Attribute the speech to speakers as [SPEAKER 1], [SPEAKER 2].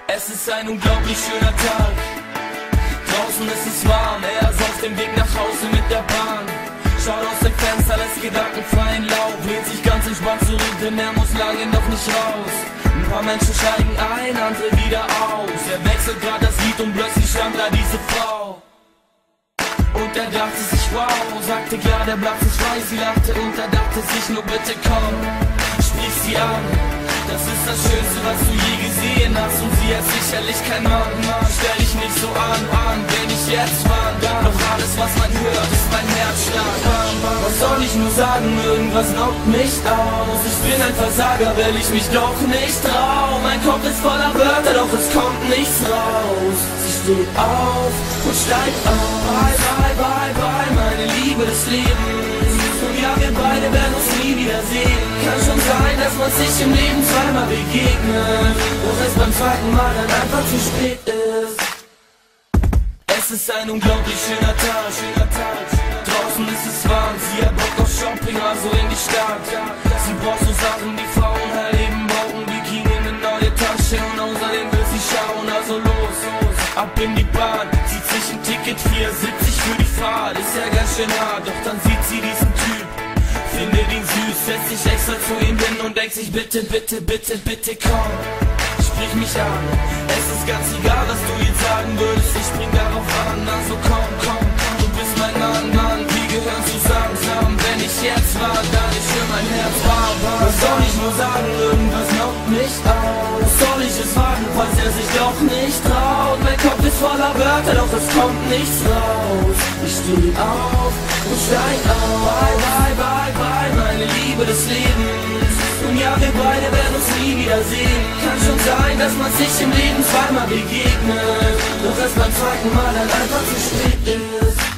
[SPEAKER 1] Es ist ein unglaublich schöner Tag. Draußen ist es warm, er ist auf dem Weg nach Hause mit der Bahn. Schaut aus dem Fenster, lässt gedankenfreien Lauf, lehnt sich ganz entspannt zurück, denn er muss lange noch nicht raus. Ein paar Menschen steigen ein, andere wieder aus. Er wechselt grad das Lied und plötzlich stand da diese Frau. Und er dachte sich wow, sagte klar, der Platz ist frei. Sie lachte und er dachte sich nur bitte komm, sprich sie an. Das ist das Schönste, was du je gesehen hast. Und sie hat sicherlich kein Mann. Stell dich nicht so an, wenn ich jetzt war. Doch alles, was man hört, ist mein Herzschlag. Was soll ich nur sagen, irgendwas knockt mich aus. Ich bin ein Versager, weil ich mich doch nicht trau. Mein Kopf ist voller Wörter, doch es kommt nichts raus. Sie steht auf und steigt auf. Bye, bye, bye, bye, meine Liebe des Lebens. Und ja, wir beide werden uns nie wiedersehen. Kann schon sein, dass man sich im Leben zweimal begegnet, doch es beim zweiten Mal dann einfach zu spät ist. Es ist ein unglaublich schöner Tag. Draußen ist es warm, sie hat Bock auf Shopping, also in die Stadt. Sie braucht so Sachen, die Frauen halt eben brauchen. Bikini, eine neue Tasche und außerdem will sie schauen, also los, ab in die Bahn. Zieht sich ein Ticket 4,70 für die Fahrt, ist ja ganz schön hart, doch dann sieht sie diesen Typ, findet ihn süß, setzt sich extra zu ihm hin und denkt sich bitte, bitte, bitte, bitte komm, sprich mich an. Es ist ganz egal, was du jetzt sagen würdest, ich spring darauf an. Also komm, komm, du bist mein Mann, Mann. Wir gehören zusammen, wenn ich jetzt war, dann ist für mein Herz wahr. Was soll ich nur sagen, irgendwas knockt mich aus. Soll ich es wagen, falls er sich doch nicht traut? Mein Kopf ist voller Wörter, doch es kommt nichts raus. Ich steh auf und steig auf. Bye, bye, bye, bye, meine Liebe des Lebens. Und ja, wir beide werden uns nie wiedersehen. Kann schon sein, dass man sich im Leben zweimal begegnet, doch es beim zweiten Mal dann einfach zu spät ist.